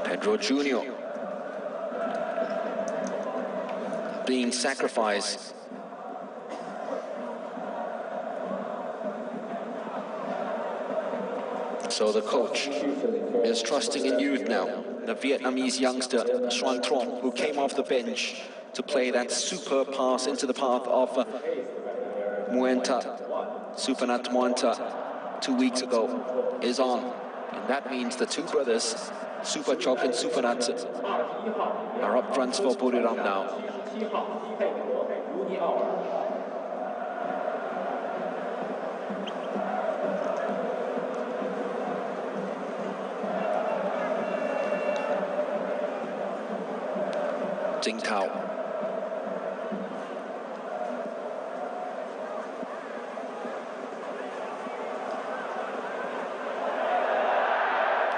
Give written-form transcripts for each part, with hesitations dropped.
Pedro Jr. being sacrificed. So the coach is trusting in youth now. The Vietnamese youngster Xuân, who came off the bench to play that superb pass into the path of Suphanat Muenta 2 weeks ago, is on. And that means the two brothers, Supachok and Suphanat, are up front for Buriram now. Jing Tao.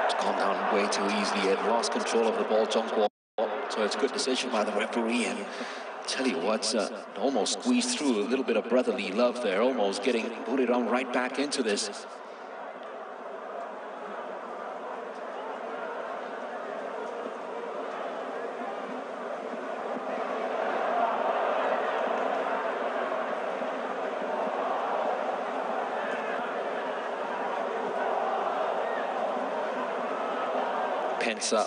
It's gone down way too easily. It lost control of the ball, Zhong Guo. So it's a good decision by the referee. And I tell you what, almost squeezed through a little bit of brotherly love there, almost getting Buriram right back into this. Pensa.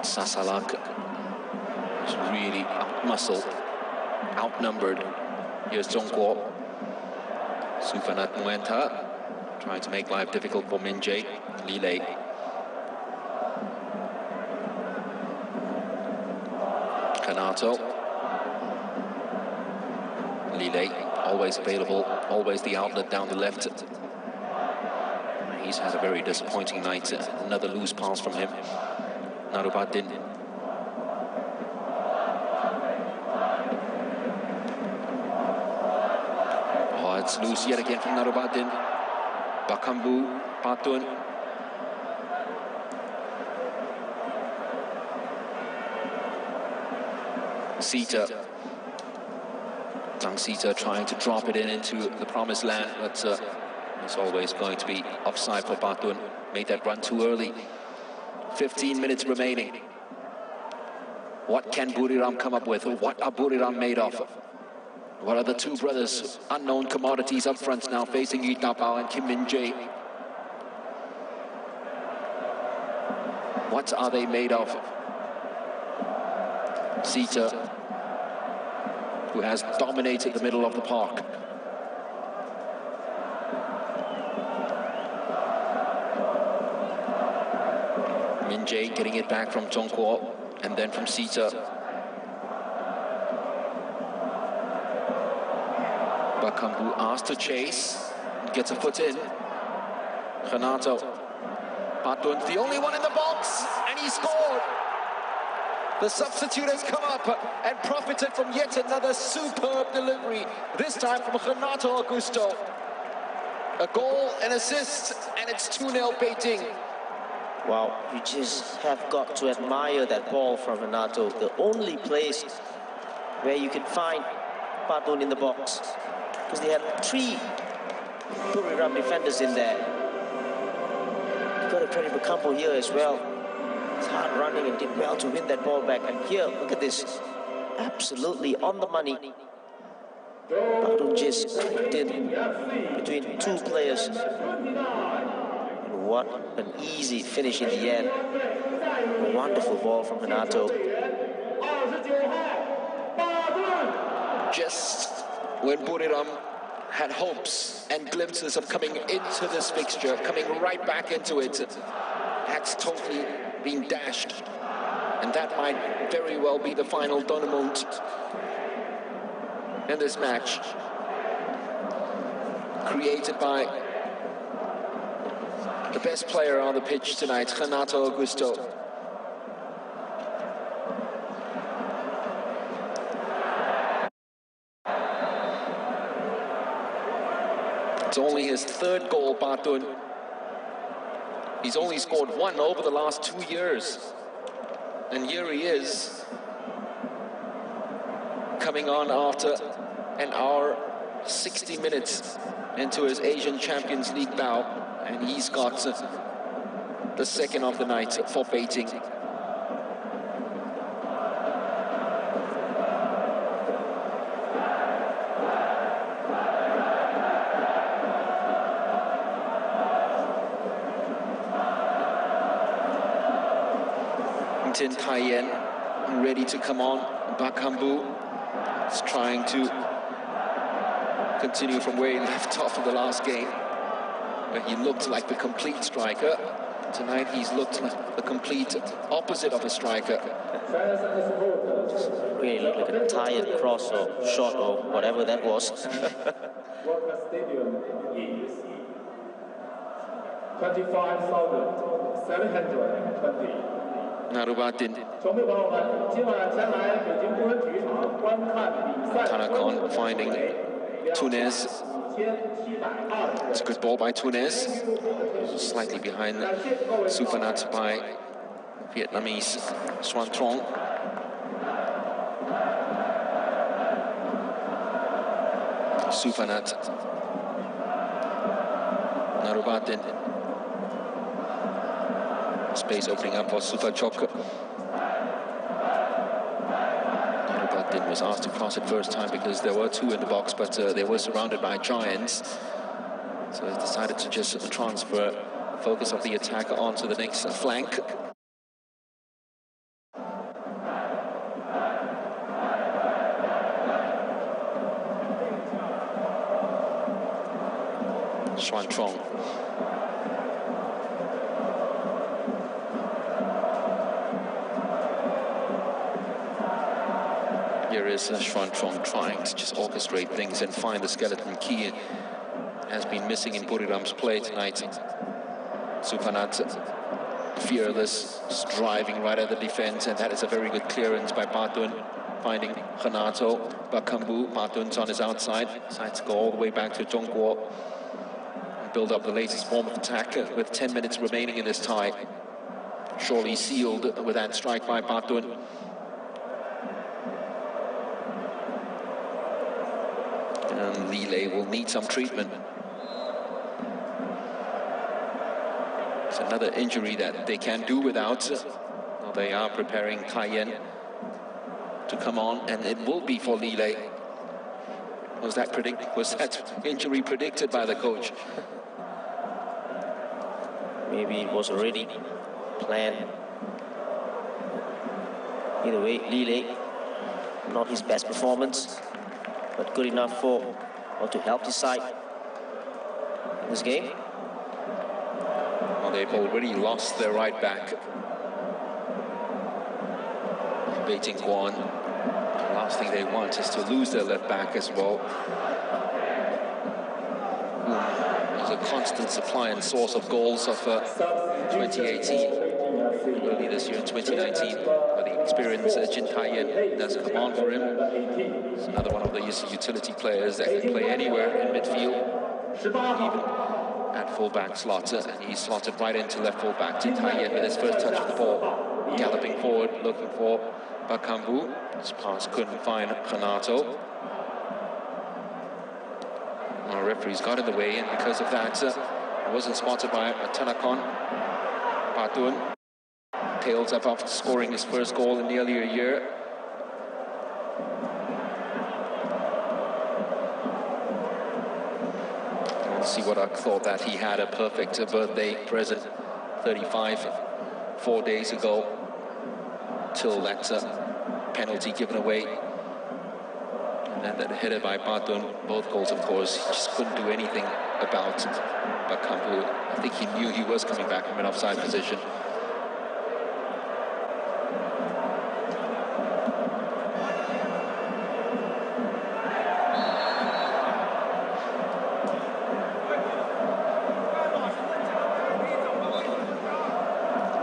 Sasalak is really out-muscled, outnumbered. Here's Zhong Guo. Suphanat Muenta trying to make life difficult for Min Jae. Li Lei. Kanato. Li Lei, always available, always the outlet down the left. He's had a very disappointing night. Another loose pass from him. Narubatin. Oh, it's loose yet again from Narubatin. Bakambu, Patun. Sita. Zhang Sita trying to drop it into the promised land, but it's always going to be offside for Patun. Made that run too early. 15 minutes remaining. What can Buriram come up with? What are Buriram made of? What are the two brothers, unknown commodities up front now, facing Yu Tapao and Kim Min Jae? What are they made of? Sita, who has dominated the middle of the park. Min Jae getting it back from Zhong Guo and then from Sita. Bakambu asked to chase, gets a foot in. Renato. Patun's the only one in the box, and he scored. The substitute has come up and profited from yet another superb delivery, this time from Renato Augusto. A goal, an assist, and it's 2-0 Beijing. Wow, you just have got to admire that ball from Renato. The only place where you can find Patun in the box, because they had 3 Buriram defenders in there. You got to credit Bakambu here as well. It's hard running and did well to win that ball back. And here, look at this, absolutely on the money. Patun just clicked in between 2 players. What an easy finish in the end. A wonderful ball from Renato. Just when Buriram had hopes and glimpses of coming into this fixture, coming right back into it, that's totally been dashed. And that might very well be the final tournament in this match. Created by the best player on the pitch tonight, Renato Augusto. It's only his 3rd goal, Patun. He's only scored 1 over the last 2 years. And here he is, coming on after an hour 60 minutes into his Asian Champions League bout, and he's got the second of the night for Beijing. Taiyen ready to come on. Bakambu is trying to continue from where he left off in the last game, where he looked like the complete striker. Tonight he's looked like the complete opposite of a striker. Just really looked like a tired cross or shot or whatever that was. 25,720. Narubatin. Tanakon finding Tunes. It's a good ball by Tunes. Slightly behind Supanat by Vietnamese Xuân Trong. Supanat. Narubatin. Space opening up for Supachok. Narubatin was asked to cross it first time because there were two in the box, but they were surrounded by giants. So they decided to just transfer the focus of the attack onto the next flank. Xuân Trong. Here is Xuân Trong trying to just orchestrate things and find the skeleton key. Has been missing in Buriram's play tonight. Supanat, fearless, driving right at the defense, and that is a very good clearance by Patun, finding Renato. Bakambu, Patun's on his outside, decides to go all the way back to Zhongguo. Build up the latest form of attack with 10 minutes remaining in this tie. Surely sealed with that strike by Patun. And Lille will need some treatment. It's another injury that they can do without. Well, they are preparing Taiyen to come on, and it will be for Lille. Was that injury predicted by the coach? Maybe it was already planned. Either way, Lille, not his best performance, but good enough to help his side in this game. Well, they've already lost their right back. Beijing Guan. The last thing they want is to lose their left back as well. There's a constant supply and source of goals of 2018, early this year in 2019. But the experienced Jin Taiyen does come on for him. He's another one of the utility players that can play anywhere in midfield, even at fullback slot, and he's slotted right into left fullback. Jin Taiyen with his first touch of the ball, galloping forward, looking for Bakambu. His pass couldn't find Renato. Our referee's got in the way, and because of that, wasn't spotted by Tanakon. Patun tails up after scoring his first goal in nearly a year. We'll see what I thought that he had a perfect birthday present 4 days ago, till that penalty given away. And that header by Patun, both goals, of course, he just couldn't do anything about Bakambu. I think he knew he was coming back from an offside position.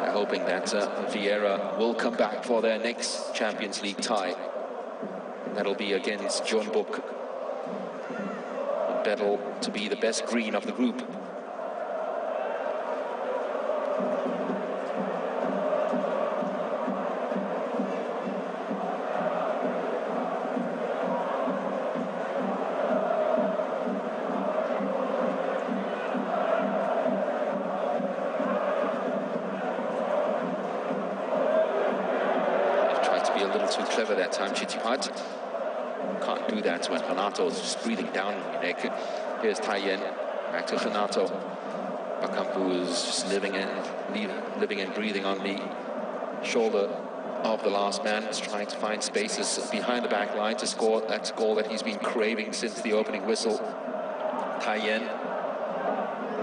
They're hoping that Vieira will come back for their next Champions League tie. That'll be against Jeonbuk. A battle to be the best green of the group. too clever that time, Chitipat. Can't do that when Renato's just breathing down on your neck. Here's Taiyen, back to Renato. Bakambu is just living and breathing on the shoulder of the last man. Is trying to find spaces behind the back line to score that goal that he's been craving since the opening whistle. Taiyen.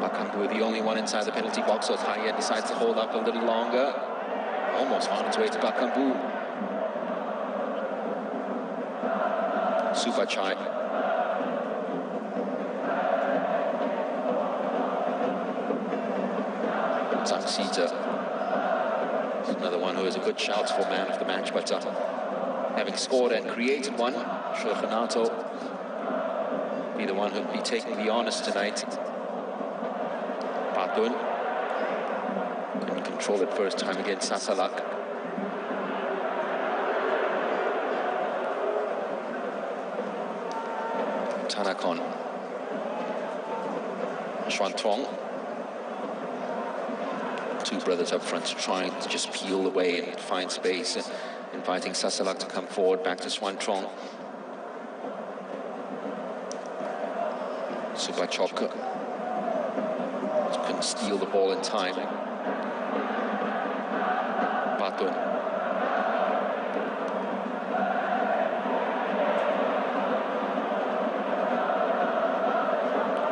Bakambu, the only one inside the penalty box, so Taiyen decides to hold up a little longer. Almost on its way to Bakambu. Supachai. Zhang Xita. Another one who is a good shout for man of the match, but having scored and created one, sure Renato be the one who'd be taking the honors tonight. Patun couldn't control it first time against Sasalak. Tanakon. Xuan. Two brothers up front trying to just peel away and find space, inviting Sasalak to come forward, back to Xuan. Supachok couldn't steal the ball in time. Patun.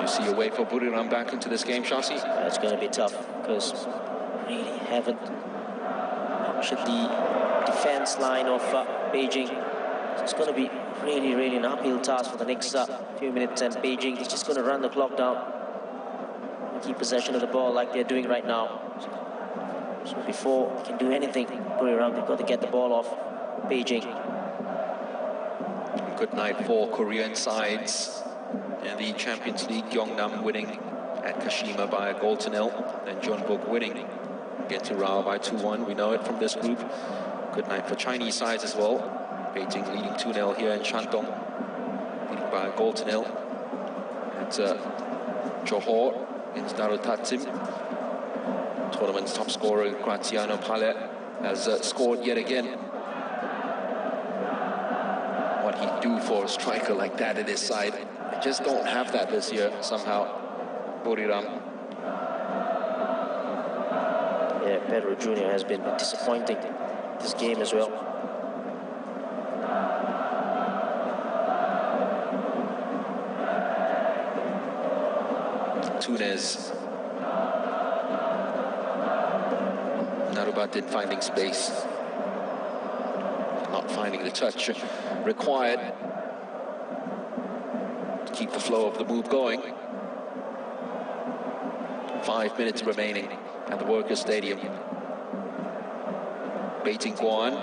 You see a way for Buriram back into this game, Shasi? It's going to be tough because really haven't punctured the defense line of Beijing. So it's going to be really an uphill task for the next few minutes, and Beijing is just going to run the clock down and keep possession of the ball like they're doing right now. So before they can do anything, Buriram, they've got to get the ball off Beijing. Good night for Korean sides in the Champions League. Gyeongnam winning at Kashima by a goal to 0, and Jeonbuk winning against Rao by 2-1. We know it from this group. Good night for Chinese sides as well. Beijing leading 2-0 here in Shandong, leading by a goal to 0. At Johor against Darutatim. Tournament's top scorer Graziano Pale has scored yet again. What he'd do for a striker like that at his side. They just don't have that this year somehow. Buriram. Yeah, Pedro Jr. has been disappointing this game as well. Tunes. Narubatin finding space. Not finding the touch required to keep the flow of the move going. 5 minutes remaining at the Workers' Stadium. Beijing Guan,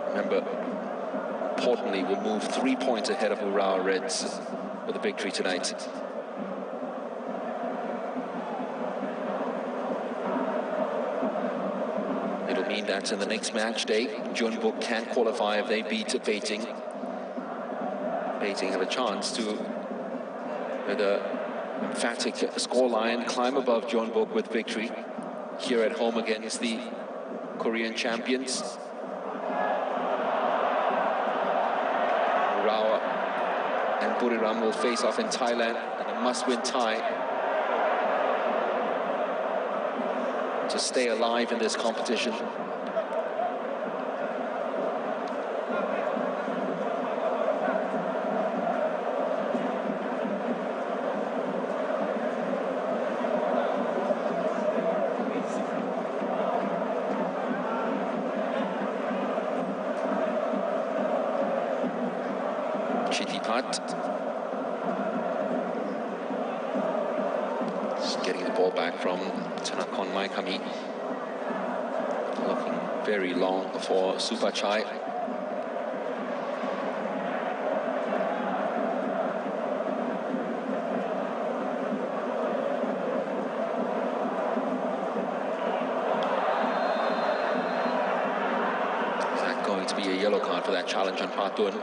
remember, importantly, will move 3 points ahead of Urawa Reds with a victory tonight. It'll mean that in the next match day, Jeonbuk can qualify if they beat Beijing. Beijing have a chance to, with a emphatic scoreline, climb above Jeonbuk with victory here at home against the Korean champions. Urawa and Buriram will face off in Thailand in a must-win tie to stay alive in this competition. Just getting the ball back from Tanakon Maikami. Looking very long for Supachai. Is that going to be a yellow card for that challenge on Patun?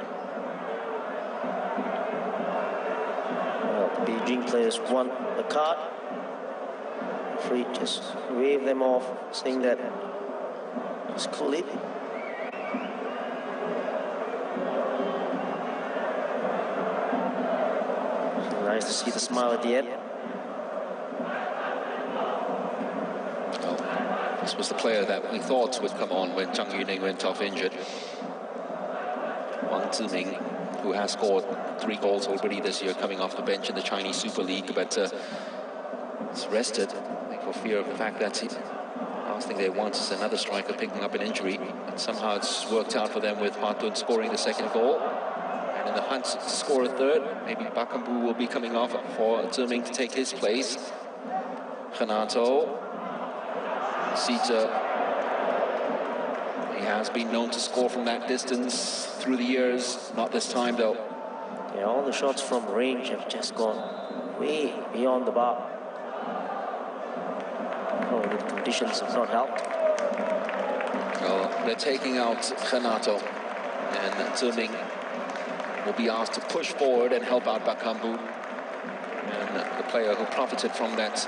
Beijing players want the card. Free, just wave them off, saying that just cool it. Nice to see the smile at the end. Well, this was the player that we thought would come on when Zhang Yuning went off injured. Wang Ziming, who has scored 3 goals already this year, coming off the bench in the Chinese Super League, but it's rested, I think, for fear of the fact that last thing they want is another striker picking up an injury. And somehow it's worked out for them with Patun scoring the 2nd goal. And in the hunt to score a 3rd, maybe Bakambu will be coming off for Ziming to take his place. Renato, Sita, he has been known to score from that distance through the years, not this time though. Yeah, all the shots from range have just gone way beyond the bar. Probably the conditions have not helped. Well, they're taking out Renato, and Ziming will be asked to push forward and help out Bakambu. And the player who profited from that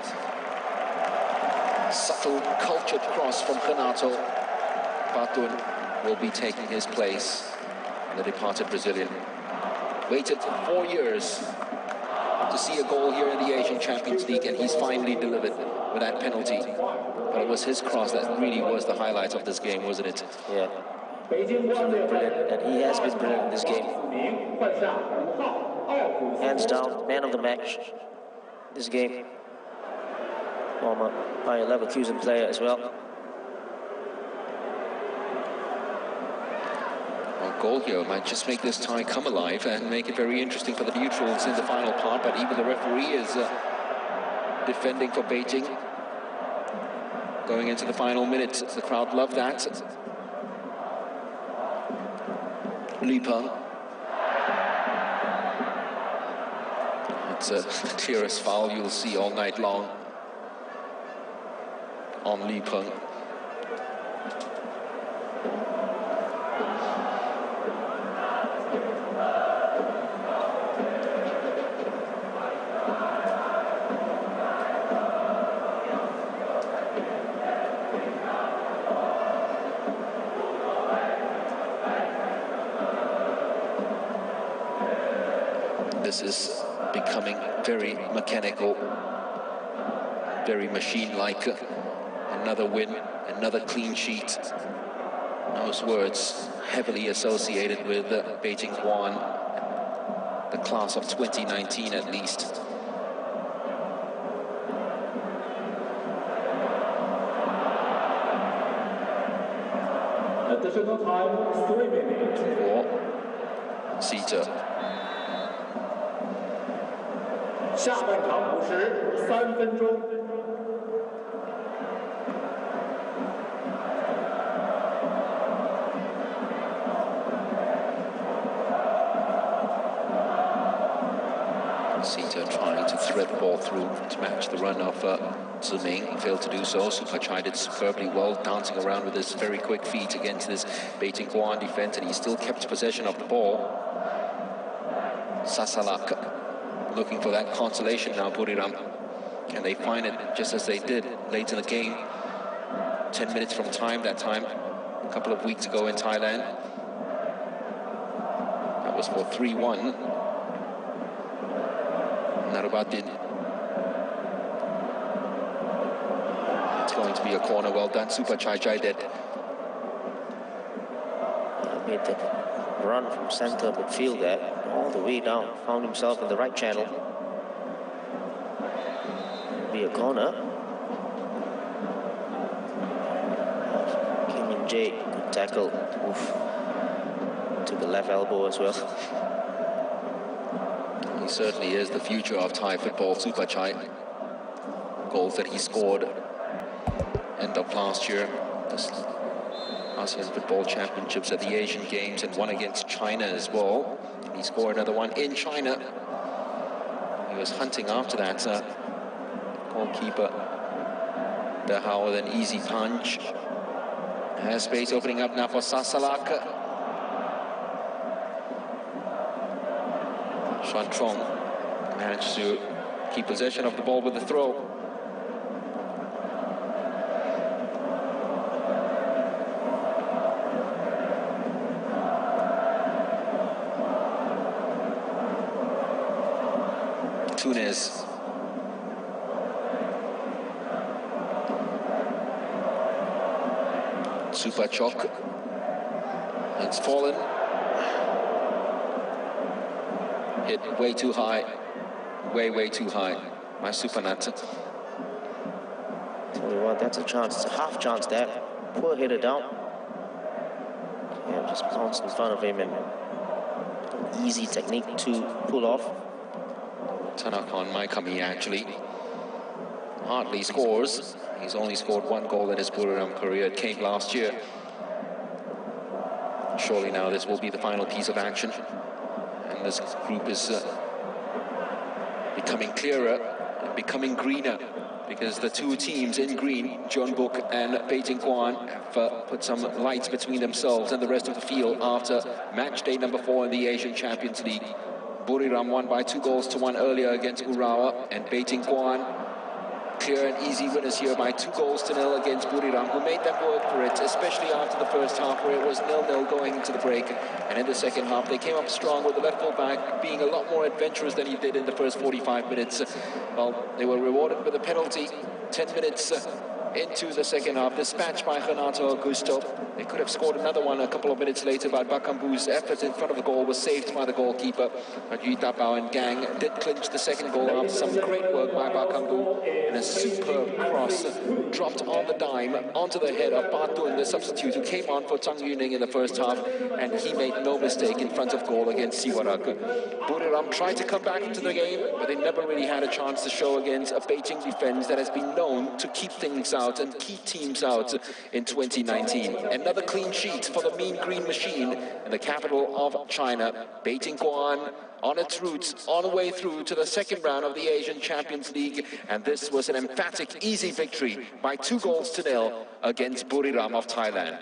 subtle, cultured cross from Renato, Patun, will be taking his place. The departed Brazilian waited 4 years to see a goal here in the Asian Champions League, and he's finally delivered with that penalty. But it was his cross that really was the highlight of this game, wasn't it? Yeah. Brilliant, and he has been brilliant in this game. Hands down, man of the match this game. By a Leverkusen player as well. A goal here might just make this tie come alive and make it very interesting for the neutrals in the final part, but even the referee is defending for Beijing. Going into the final minutes, the crowd love that. Li Peng. It's the clearest foul you'll see all night long on Li Peng. This is becoming very mechanical, very machine-like. Another win, another clean sheet. Those words heavily associated with Beijing Guan, the class of 2019 at least. Additional time, 3 minutes. For Sita. 下半场补时3分钟。Sita trying to thread the ball through to match the run of Ziming. Failed to do so. Supachai did superbly well, dancing around with his very quick feet against this Beijing Guan defense, and he still kept possession of the ball. Sasalak looking for that consolation now, Buriram. Can they find it just as they did late in the game? 10 minutes from time, that time, a couple of weeks ago in Thailand. That was for 3-1. Narubatin. It's going to be a corner. Well done, Supachai Jaidet. Made that run from center midfield there, all the way down, found himself in the right channel. Be a corner. Kim Min-jae, good tackle. Oof. To the left elbow as well. He certainly is the future of Thai football, Supachai. Goals that he scored end of last year. ASEAN Football Championships at the Asian Games, and one against China as well. And he scored another one in China. He was hunting after that goalkeeper. Dahao with an easy punch. Has space opening up now for Sasalak. Xuan Trong managed to keep possession of the ball with the throw. Tunis. Super Chok. It's fallen. Hit way too high. Way too high. My Super Nat. Tell you what, that's a chance. It's a half chance there. Poor header down. Yeah, just pounced in front of him, and an easy technique to pull off. Tanakon Maikami actually hardly scores. He's only scored 1 goal in his Buriram career. It came last year. Surely now this will be the final piece of action. And this group is becoming clearer and becoming greener, because the two teams in green, Jeonbuk and Beijing Guan, have put some lights between themselves and the rest of the field after match day number 4 in the Asian Champions League. Buriram won by 2-1 earlier against Urawa, and Beijing Guan clear and easy winners here by 2-0 against Buriram, who made them work for it, especially after the first half where it was 0-0 going into the break. And in the second half, they came up strong with the left full back being a lot more adventurous than he did in the first 45 minutes. Well, they were rewarded with a penalty 10 minutes into the second half, dispatched by Renato Augusto. They could have scored another one a couple of minutes later, but Bakambu's effort in front of the goal was saved by the goalkeeper. But Yu Tapao and Gang did clinch the second goal after some great work by Bakambu, and a superb cross dropped on the dime onto the head of Patun, the substitute, who came on for Chang Yuning in the first half, and he made no mistake in front of goal against Siwarak. Buriram tried to come back into the game, but they never really had a chance to show against a Beijing defense that has been known to keep things out and keep teams out in 2019. Another clean sheet for the Mean Green Machine in the capital of China. Beijing Guan on its route, on the way through to the second round of the Asian Champions League. And this was an emphatic, easy victory by 2-0 against Buriram of Thailand.